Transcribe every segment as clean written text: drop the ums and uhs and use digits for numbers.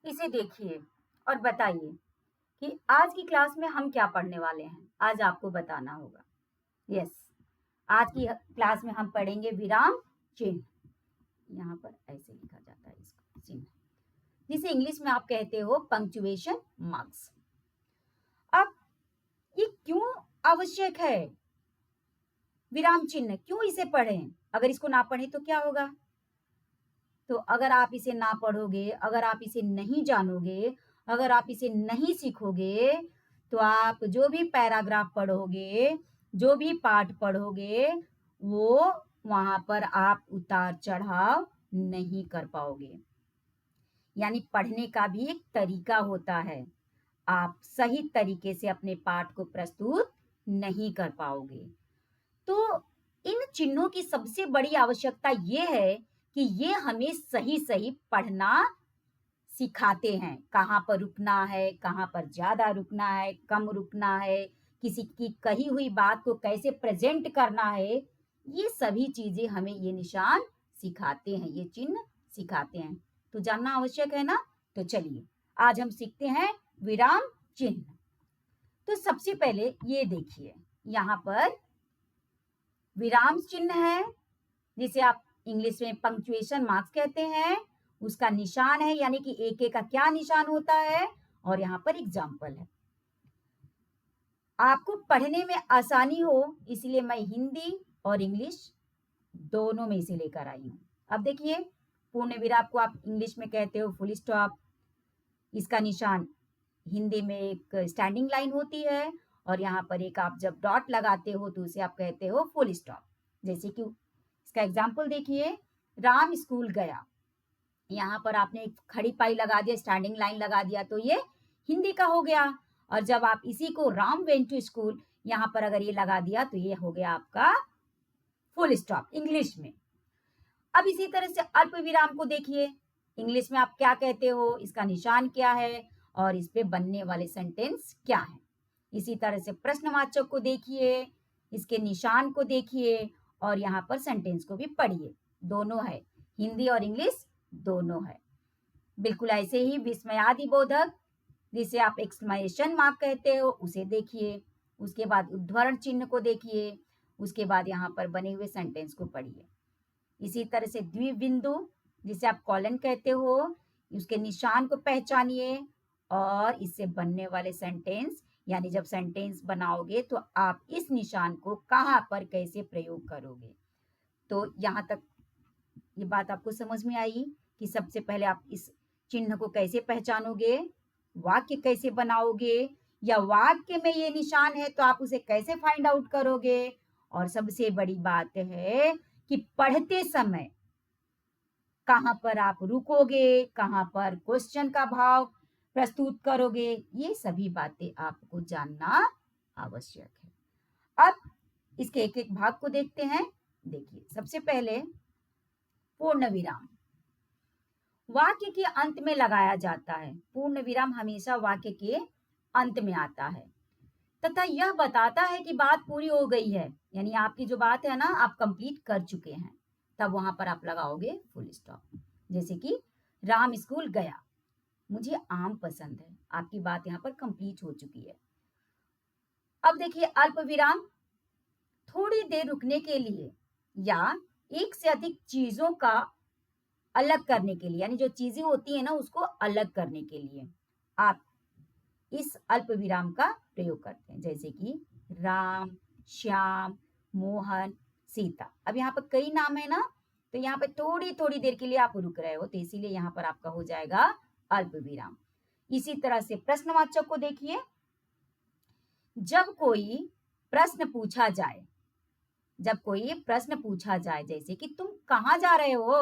इसे देखिए और बताइए कि आज की क्लास में हम क्या पढ़ने वाले हैं। आज आपको बताना होगा। यस, आज की क्लास में हम पढ़ेंगे विराम चिन्ह। यहाँ पर ऐसे लिखा जाता है इसको, चिन्ह, जिसे इंग्लिश में आप कहते हो पंक्चुएशन मार्क्स। अब ये क्यों आवश्यक है? विराम चिन्ह क्यों इसे पढ़ें? अगर इसको ना पढ़ें तो क्या होगा? तो अगर आप इसे ना पढ़ोगे, अगर आप इसे नहीं जानोगे, अगर आप इसे नहीं सीखोगे, तो आप जो भी पैराग्राफ पढ़ोगे, जो भी पाठ पढ़ोगे, वो वहां पर आप उतार चढ़ाव नहीं कर पाओगे। यानी पढ़ने का भी एक तरीका होता है। आप सही तरीके से अपने पाठ को प्रस्तुत नहीं कर पाओगे। तो इन चिन्हों की सबसे बड़ी आवश्यकता ये है कि ये हमें सही सही पढ़ना सिखाते हैं। कहाँ पर रुकना है, कहाँ पर ज्यादा रुकना है, कम रुकना है, किसी की कही हुई बात को कैसे प्रेजेंट करना है, ये सभी चीजें हमें ये निशान सिखाते हैं, ये चिन्ह सिखाते हैं। तो जानना आवश्यक है ना। तो चलिए आज हम सीखते हैं विराम चिन्ह। तो सबसे पहले ये देखिए, यहाँ पर विराम चिन्ह है, जिसे आप इंग्लिश में पंक्चुएशन मार्क्स कहते हैं। उसका निशान है, यानी कि एक एक का क्या निशान होता है, और यहाँ पर एग्जाम्पल है। आपको पढ़ने में आसानी हो इसलिए मैं हिंदी और इंग्लिश दोनों में इसे लेकर आई हूँ। अब देखिए, पूर्ण विराम को आप इंग्लिश में कहते हो फुल स्टॉप। इसका निशान हिंदी में एक स्टैंडिंग लाइन होती है, और यहाँ पर एक आप जब डॉट लगाते हो तो उसे आप कहते हो फुल स्टॉप। जैसे कि इसका एग्जाम्पल देखिए, राम स्कूल गया। यहाँ पर आपने एक खड़ी पाई लगा दिया, स्टैंडिंग लाइन लगा दिया, तो ये हिंदी का हो गया। और जब आप इसी को राम वेंट टू स्कूल, यहाँ पर अगर ये लगा दिया तो ये हो गया आपका फुल स्टॉप इंग्लिश में। अब इसी तरह से अल्प विराम को देखिए, इंग्लिश में आप क्या कहते हो, इसका निशान क्या है, और इस पे बनने वाले सेंटेंस क्या है। इसी तरह से प्रश्नवाचक को देखिए, इसके निशान को देखिए, और यहाँ पर सेंटेंस को भी पढ़िए। दोनों है, हिंदी और इंग्लिश दोनों है। बिल्कुल ऐसे ही विस्मयादिबोधक, जिसे आप एक्सक्लेमेशन मार्क कहते हो, उसे देखिए। उसके बाद उद्धरण चिन्ह को देखिए। उसके बाद यहाँ पर बने हुए सेंटेंस को पढ़िए। इसी तरह से द्विबिंदु, जिसे आप कॉलन कहते हो, उसके निशान को पहचानिए, और इससे बनने वाले सेंटेंस, यानी जब सेंटेंस बनाओगे तो आप इस निशान को कहाँ पर कैसे प्रयोग करोगे। तो यहाँ तक ये बात आपको समझ में आई कि सबसे पहले आप इस चिन्ह को कैसे पहचानोगे, वाक्य कैसे बनाओगे, या वाक्य में ये निशान है तो आप उसे कैसे फाइंड आउट करोगे। और सबसे बड़ी बात है कि पढ़ते समय कहाँ पर आप रुकोगे, कहाँ पर क्वेश्चन का भाव प्रस्तुत करोगे, ये सभी बातें आपको जानना आवश्यक है। अब इसके एक एक भाग को देखते हैं। देखिए, सबसे पहले पूर्ण विराम वाक्य के अंत में लगाया जाता है। पूर्ण विराम हमेशा वाक्य के अंत में आता है तथा यह बताता है कि बात पूरी हो गई है, यानी आपकी जो बात है ना, आप कंप्लीट कर चुके हैं। तब वहां पर आप लगाओगे फुल स्टॉप। जैसे कि राम स्कूल गया, मुझे आम पसंद है, आपकी बात यहाँ पर कंप्लीट हो चुकी है। अब देखिए अल्प विराम, थोड़ी देर रुकने के लिए या एक से अधिक चीजों का अलग करने के लिए, यानी जो चीजें होती है ना उसको अलग करने के लिए आप इस अल्प विराम का प्रयोग करते हैं। जैसे कि राम, श्याम, मोहन, सीता। अब यहाँ पर कई नाम है ना, तो यहाँ पे थोड़ी थोड़ी देर के लिए आप रुक रहे हो, तो इसीलिए यहाँ पर आपका हो जाएगा अल्प विराम। इसी तरह से प्रश्नवाचक को देखिए, जब कोई प्रश्न पूछा जाए, जब कोई प्रश्न पूछा जाए, जैसे कि तुम कहाँ जा रहे हो,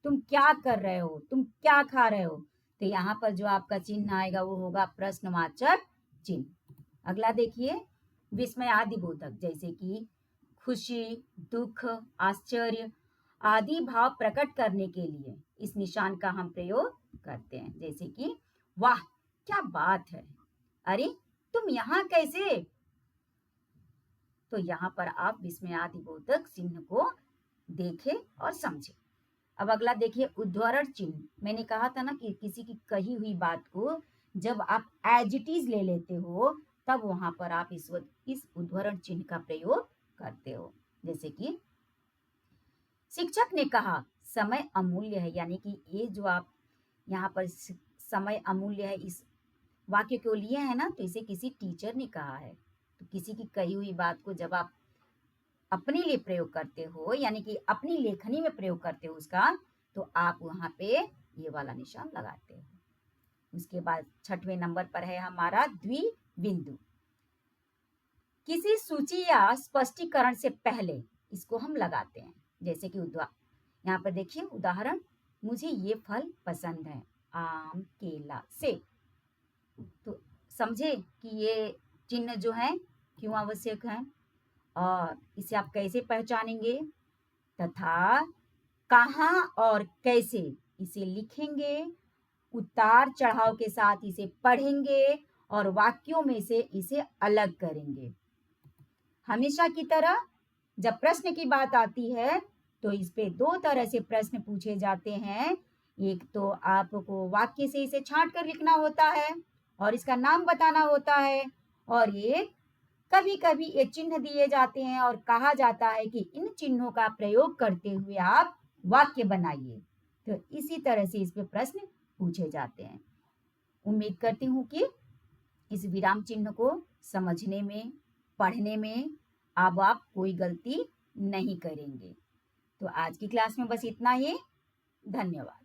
तुम क्या कर रहे हो, तुम क्या खा रहे हो, तो यहाँ पर जो आपका चिन्ह आएगा वो होगा प्रश्नवाचक चिन्ह। अगला देखिए विस्मयादिबोधक, जैसे कि खुशी, दुख, आश्चर्य आदि भाव प्रकट करने के लिए इस निशान का हम प्रयोग करते हैं। जैसे कि वाह क्या बात है, अरे तुम यहाँ कैसे। तो यहाँ पर आप विस्मयादिबोधक चिन्ह को देखें और समझें। अब अगला देखिए उद्धरण चिन्ह। मैंने कहा था ना कि किसी की कही हुई बात को जब आप एज इट इज ले लेते हो तब वहां पर आप इस उद्धरण चिन्ह का प्रयोग करते हो। जैसे कि शिक्षक ने कहा समय अमूल्य है, यानी कि ये जो आप यहाँ पर समय अमूल्य है इस वाक्य को लिए है ना, तो इसे किसी टीचर ने कहा है। तो किसी की कही हुई बात को जब आप अपने लिए प्रयोग करते हो, यानी कि अपनी लेखनी में प्रयोग करते हो उसका, तो आप वहां पे ये वाला निशान लगाते हो। उसके बाद 6वें नंबर पर है हमारा द्विबिंदु। किसी सूची या स्पष्टीकरण से पहले इसको हम लगाते हैं। जैसे कि यहाँ पर देखिए उदाहरण, मुझे ये फल पसंद है, आम, केला, सेब। तो समझे कि ये चिन्ह जो है क्यों आवश्यक है और इसे आप कैसे पहचानेंगे तथा कहाँ और कैसे इसे लिखेंगे, उतार चढ़ाव के साथ इसे पढ़ेंगे और वाक्यों में से इसे अलग करेंगे। हमेशा की तरह जब प्रश्न की बात आती है तो इस पे 2 तरह से प्रश्न पूछे जाते हैं। एक तो आपको वाक्य से इसे छांट कर लिखना होता है और इसका नाम बताना होता है, और एक कभी-कभी ये चिन्ह दिए जाते हैं और कहा जाता है कि इन चिन्हों का प्रयोग करते हुए आप वाक्य बनाइए। तो इसी तरह से इस पे प्रश्न पूछे जाते हैं। उम्मीद करती हूँ कि इस विराम चिन्ह को समझने में, पढ़ने में अब आप कोई गलती नहीं करेंगे। तो आज की क्लास में बस इतना ही। धन्यवाद।